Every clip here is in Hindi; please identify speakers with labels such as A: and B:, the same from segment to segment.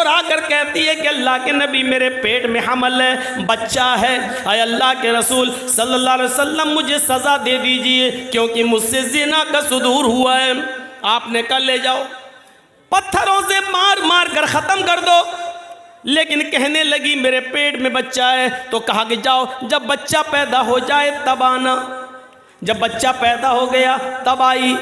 A: आकर कहती है कि अल्लाह के नबी मेरे पेट में हमल है, बच्चा है, अय अल्लाह के रसूल सल्लल्लाहु अलैहि वसल्लम मुझे सज़ा दे दीजिए क्योंकि मुझसे ज़िना का सुदूर हुआ है। आपने कहा ले जाओ, पत्थरों से मार मार कर ख़त्म कर दो। लेकिन कहने लगी मेरे पेट में बच्चा है। तो कहा कि जाओ, जब बच्चा पैदा हो जाए तब आना। जब बच्चा पैदा हो गया तब आई।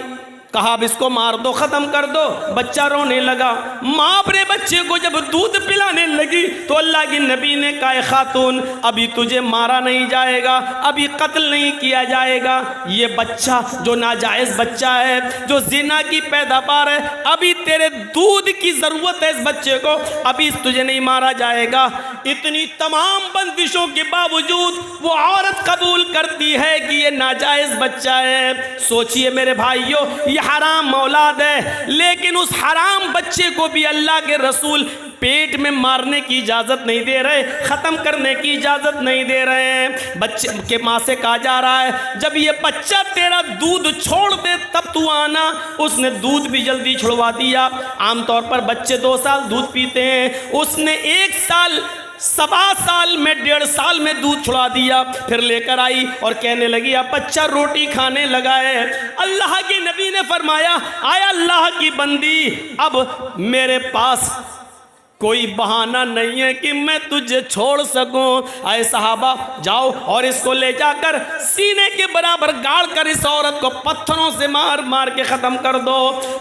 A: कहा अब इसको मार दो, ख़त्म कर दो। बच्चा रोने लगा। माँ अपने बच्चे को जब दूध पिलाने लगी तो अल्लाह की नबी ने कहा खातून अभी तुझे मारा नहीं जाएगा, अभी कत्ल नहीं किया जाएगा। ये बच्चा जो नाजायज़ बच्चा है, जो जिना की पैदावार है, अभी तेरे दूध की ज़रूरत है इस बच्चे को, अभी तुझे नहीं मारा जाएगा। इतनी तमाम बंदिशों के बावजूद वो औरत कबूल करती है कि ये नाजायज़ बच्चा है। सोचिए मेरे भाइयों, ये हराम औलाद है, लेकिन उस हराम बच्चे को भी अल्लाह के रसूल पेट में मारने की इजाज़त नहीं दे रहे, ख़त्म करने की इजाज़त नहीं दे रहे हैं। बच्चे के माँ से कहा जा रहा है जब ये बच्चा तेरा दूध छोड़ दे तब तू आना। उसने दूध भी जल्दी छुड़वा दिया। आमतौर पर बच्चे 2 साल दूध पीते हैं, उसने 1 साल 1.25 साल में 1.5 साल में दूध छुड़ा दिया। फिर लेकर आई और कहने लगी अब बच्चा रोटी खाने लगा है। अल्लाह के नबी ने फरमाया आय अल्लाह की बंदी, अब मेरे पास कोई बहाना नहीं है कि मैं तुझे छोड़ सकूं। आए सहाबा जाओ और इसको ले जाकर सीने के बराबर गाड़ कर इस औरत को पत्थरों से मार मार के ख़त्म कर दो।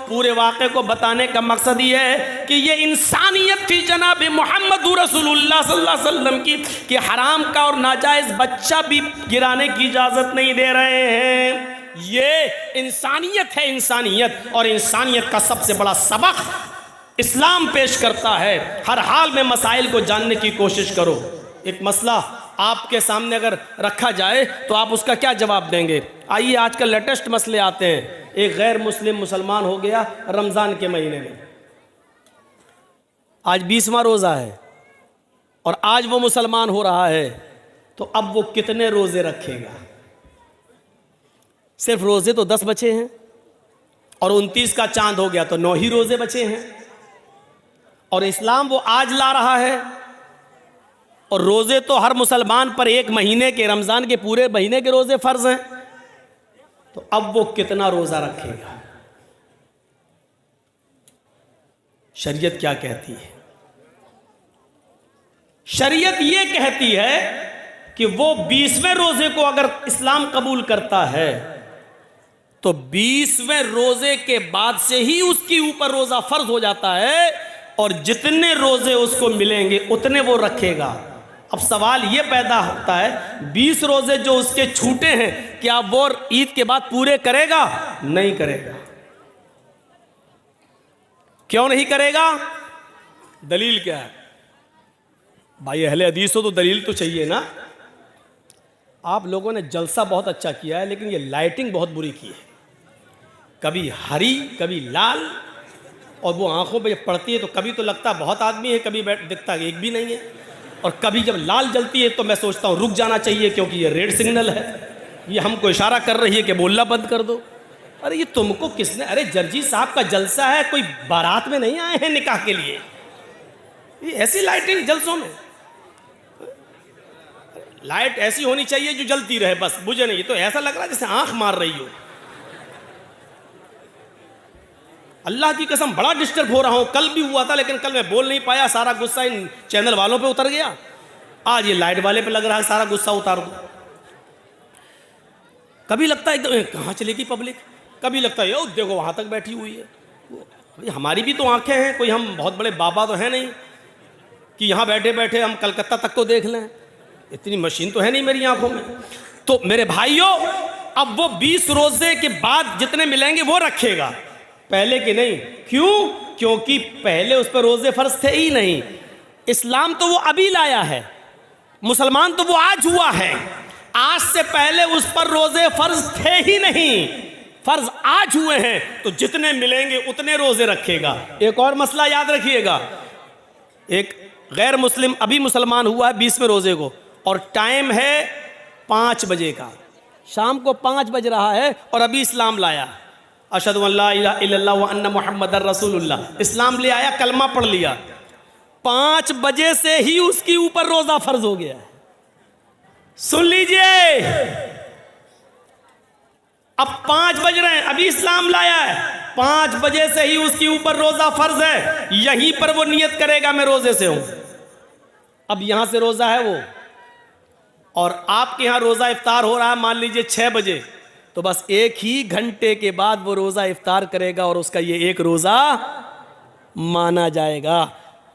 A: पूरे वाक़े को बताने का मकसद ये है कि ये इंसानियत थी जनाब मोहम्मद रसूलुल्लाह सल्लल्लाहु अलैहि वसल्लम की कि हराम का और नाजायज़ बच्चा भी गिराने की इजाज़त नहीं दे रहे हैं। ये इंसानियत है, इंसानियत। और इंसानियत का सबसे बड़ा सबक इस्लाम पेश करता है। हर हाल में मसाइल को जानने की कोशिश करो। एक मसला आपके सामने अगर रखा जाए तो आप उसका क्या जवाब देंगे? आइए आजकल लेटेस्ट मसले आते हैं। एक गैर मुस्लिम मुसलमान हो गया रमज़ान के महीने में, आज 20वां रोज़ा है और आज वो मुसलमान हो रहा है, तो अब वो कितने रोज़े रखेगा? सिर्फ रोज़े तो 10 बचे हैं और 29 का चांद हो गया तो 9 ही रोज़े बचे हैं। और इस्लाम वो आज ला रहा है और रोज़े तो हर मुसलमान पर 1 महीने के, रमज़ान के पूरे महीने के रोज़े फ़र्ज़ हैं। तो अब वो कितना रोज़ा रखेगा? शरीयत क्या कहती है? शरीयत ये कहती है कि वो 20वें रोज़े को अगर इस्लाम कबूल करता है तो 20वें रोज़े के बाद से ही उसके ऊपर रोज़ा फ़र्ज़ हो जाता है और जितने रोज़े उसको मिलेंगे उतने वो रखेगा। अब सवाल ये पैदा होता है 20 रोज़े जो उसके छूटे हैं क्या वो ईद के बाद पूरे करेगा? नहीं करेगा। क्यों नहीं करेगा? दलील क्या है? भाई अहले हदीस हो तो दलील तो चाहिए ना। आप लोगों ने जलसा बहुत अच्छा किया है लेकिन ये लाइटिंग बहुत बुरी की है, कभी हरी कभी लाल, और वो आंखों पे जब पड़ती है तो कभी तो लगता बहुत आदमी है, कभी दिखता एक भी नहीं है, और कभी जब लाल जलती है तो मैं सोचता हूँ रुक जाना चाहिए क्योंकि ये रेड सिग्नल है, ये हमको इशारा कर रही है कि बोलना बंद कर दो। अरे ये तुमको किसने? अरे जर्जी साहब का जलसा है, कोई बारात में नहीं आए हैं निकाह के लिए। ये ऐसी लाइटिंग जलसों में, लाइट ऐसी होनी चाहिए जो जलती रहे, बस बुझे नहीं। तो ऐसा लग रहा है जैसे आंख मार रही हो। अल्लाह की कसम बड़ा डिस्टर्ब हो रहा हूँ। कल भी हुआ था लेकिन कल मैं बोल नहीं पाया, सारा गुस्सा इन चैनल वालों पे उतर गया। आज ये लाइट वाले पे लग रहा है सारा गुस्सा उतार दो। कभी लगता है एकदम कहाँ चलेगी पब्लिक, कभी लगता है यो देखो वहाँ तक बैठी हुई है। भाई हमारी भी तो आंखें हैं, कोई हम बहुत बड़े बाबा तो हैं नहीं कि यहाँ बैठे बैठे हम कलकत्ता तक तो देख लें। इतनी मशीन तो है नहीं मेरी आंखों में। तो मेरे भाइयों अब वो 20 रोजे के बाद जितने मिलेंगे वो रखेगा, पहले के नहीं। क्यों? क्योंकि पहले उस पर रोजे फर्ज थे ही नहीं। इस्लाम तो वो अभी लाया है, मुसलमान तो वो आज हुआ है। आज से पहले उस पर रोजे फर्ज थे ही नहीं, फर्ज आज हुए हैं, तो जितने मिलेंगे उतने रोजे रखेगा। एक और मसला याद रखिएगा, एक गैर मुस्लिम अभी मुसलमान हुआ है 20वें रोजे को और टाइम है 5 बजे का, शाम को 5 बज रहा है और अभी इस्लाम लाया, अशहदु अल्ला इलाहा इल्लल्लाह व अन्ना मुहम्मदर रसूलुल्लाह, इस्लाम ले आया, कलमा पढ़ लिया। 5 बजे से ही उसके ऊपर रोजा फर्ज हो गया है। सुन लीजिए, अब 5 बज रहे हैं, अभी इस्लाम लाया है, 5 बजे से ही उसके ऊपर रोजा फर्ज है। यहीं पर वो नियत करेगा मैं रोजे से हूं। अब यहां से रोजा है वो, और आपके यहां रोजा इफ्तार हो रहा है मान लीजिए 6 बजे, तो बस 1 ही घंटे के बाद वो रोजा इफ्तार करेगा और उसका ये एक रोजा माना जाएगा।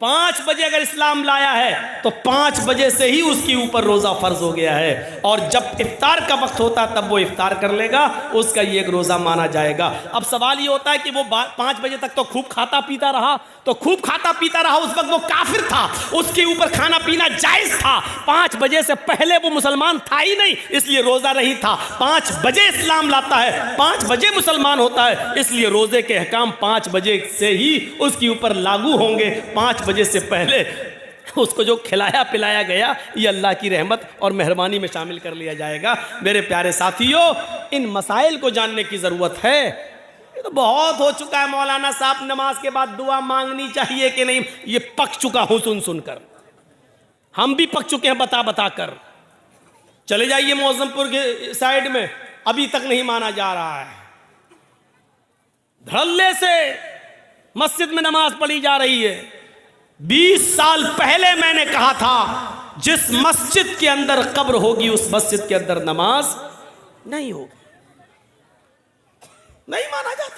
A: 5 बजे अगर इस्लाम लाया है तो 5 बजे से ही उसके ऊपर रोजा फर्ज हो गया है, और जब इफ्तार का वक्त होता तब वो इफ्तार कर लेगा, उसका ये एक रोजा माना जाएगा। अब सवाल ये होता है कि वो 5 बजे तक तो खूब खाता पीता रहा, तो खूब खाता पीता रहा, उस वक्त वो काफिर था, उसके ऊपर खाना पीना जायज था। 5 बजे से पहले वो मुसलमान था ही नहीं, इसलिए रोजा नहीं था। 5 बजे इस्लाम लाता है, 5 बजे मुसलमान होता है, इसलिए रोजे के अहकाम 5 बजे से ही उसके ऊपर लागू होंगे। 5 बजे से पहले उसको जो खिलाया पिलाया गया ये अल्लाह की रहमत और मेहरबानी में शामिल कर लिया जाएगा। मेरे प्यारे साथियों, इन मसाइल को जानने की ज़रूरत है। ये तो बहुत हो चुका है मौलाना साहब, नमाज के बाद दुआ मांगनी चाहिए कि नहीं, ये पक चुका हूं सुन सुनकर, हम भी पक चुके हैं बता बता कर। चले जाइए मौजमपुर के साइड में, अभी तक नहीं माना जा रहा है। धड़ल्ले से मस्जिद में नमाज पढ़ी जा रही है। 20 साल पहले मैंने कहा था जिस मस्जिद के अंदर कब्र होगी उस मस्जिद के अंदर नमाज नहीं होगी, नहीं माना जाता।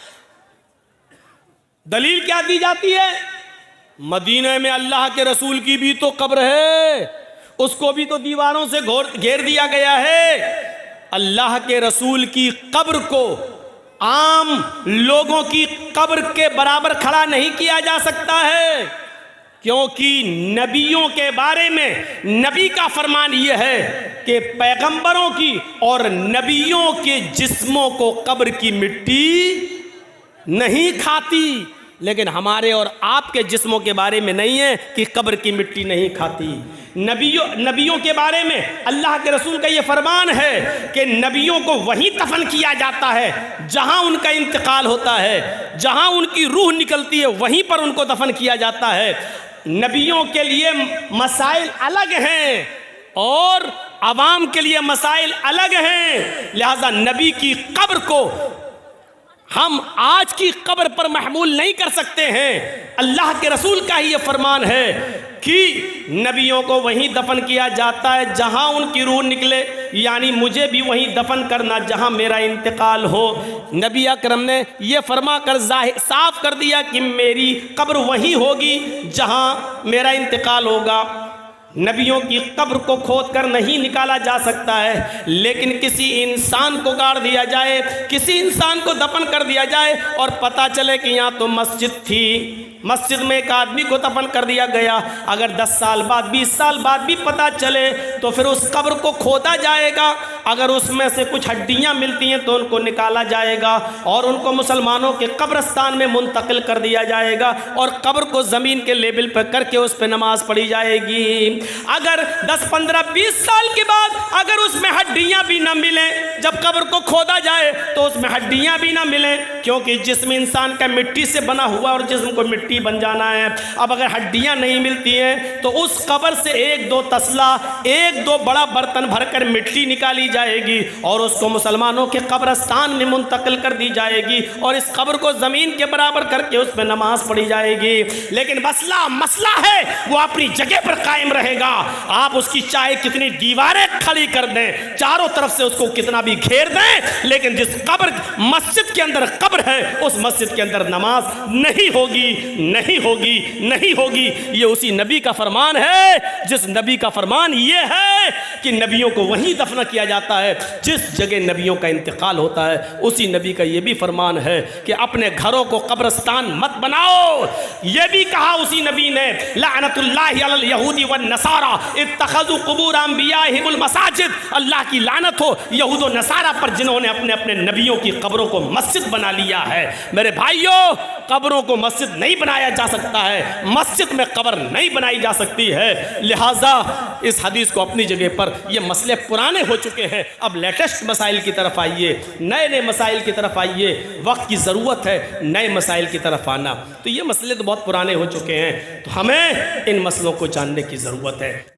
A: दलील क्या दी जाती है? मदीने में अल्लाह के रसूल की भी तो कब्र है, उसको भी तो दीवारों से घेर दिया गया है। अल्लाह के रसूल की कब्र को आम लोगों की कब्र के बराबर खड़ा नहीं किया जा सकता है, क्योंकि नबियों के बारे में नबी का फरमान यह है कि पैगंबरों की और नबियों के जिस्मों को कब्र की मिट्टी नहीं खाती। लेकिन हमारे और आपके जिस्मों के बारे में नहीं है कि कब्र की मिट्टी नहीं खाती। नबियों के बारे में अल्लाह के रसूल का ये फरमान है कि नबियों को वहीं दफन किया जाता है जहां उनका इंतकाल होता है, जहां उनकी रूह निकलती है वहीं पर उनको दफन किया जाता है। नबियों के लिए मसाइल अलग हैं और अवाम के लिए मसाइल अलग हैं, लिहाजा नबी की कब्र को हम आज की कब्र पर महमूल नहीं कर सकते हैं। अल्लाह के रसूल का ही ये फरमान है कि नबियों को वहीं दफन किया जाता है जहां उनकी रूह निकले, यानी मुझे भी वहीं दफन करना जहां मेरा इंतकाल हो। नबी अकरम ने यह फरमा कर साफ कर दिया कि मेरी कब्र वहीं होगी जहां मेरा इंतकाल होगा। नबियों की कब्र को खोद कर नहीं निकाला जा सकता है, लेकिन किसी इंसान को गाड़ दिया जाए, किसी इंसान को दफन कर दिया जाए और पता चले कि यहाँ तो मस्जिद थी, मस्जिद में एक आदमी को दफन कर दिया गया, अगर 10 साल बाद 20 साल बाद भी पता चले तो फिर उस कब्र को खोदा जाएगा। अगर उसमें से कुछ हड्डियां मिलती हैं तो उनको निकाला जाएगा और उनको मुसलमानों के कब्रस्तान में मुंतकिल कर दिया जाएगा और कब्र को ज़मीन के लेवल पर करके उस पर नमाज पढ़ी जाएगी। अगर 10, 15, 20 साल के बाद अगर उसमें हड्डियां भी ना मिलें, जब कब्र को खोदा जाए तो उसमें हड्डियां भी ना मिलें, क्योंकि जिस्म इंसान का मिट्टी से बना हुआ और जिस्म को मिट्टी बन जाना है। अब अगर हड्डियां नहीं मिलती हैं तो उस कब्र से 1-2 तसला, 1-2 बड़ा बर्तन भरकर मिट्टी निकाली जाएगी और उसको मुसलमानों के कब्रस्तान में मुंतकिल कर दी जाएगी और इस कब्र को ज़मीन के बराबर करके उस पर नमाज पढ़ी जाएगी। लेकिन मसला है वो अपनी जगह पर कायम रहेगा। आप उसकी चाहे कितनी दीवारें खड़ी कर दें, चारों तरफ से उसको कितना भी घेर दें, लेकिन जिस कब्र मस्जिद के अंदर कब्र है उस मस्जिद के अंदर नमाज नहीं होगी, नहीं होगी, नहीं होगी। ये उसी नबी का फरमान है जिस नबी का फरमान ये है कि नबियों को वहीं दफन किया जाता है जिस जगह नबियों का इंतकाल होता है। उसी नबी का ये भी फरमान है कि अपने घरों को कब्रस्तान मत बनाओ। ये भी कहा उसी नबी ने, लानतुल्लाहि अलल यहूदी वन नसारा इत्तखज़ू कुबूर अंबियाहिमुल मसाजिद। अल्लाह की लानत हो यहूद व नसारा पर जिन्होंने अपने अपने नबियों की कब्रों को मस्जिद बना लिया है। मेरे भाइयों, कब्रों को मस्जिद नहीं बनाया जा सकता है, मस्जिद में कब्र नहीं बनाई जा सकती है। लिहाजा इस हदीस को अपनी जगह पर, ये मसले पुराने हो चुके हैं, अब लेटेस्ट मसाइल की तरफ आइए, नए नए मसाइल की तरफ आइए। वक्त की ज़रूरत है नए मसाइल की तरफ आना। तो ये मसले तो बहुत पुराने हो चुके हैं, तो हमें इन मसलों को जानने की ज़रूरत है।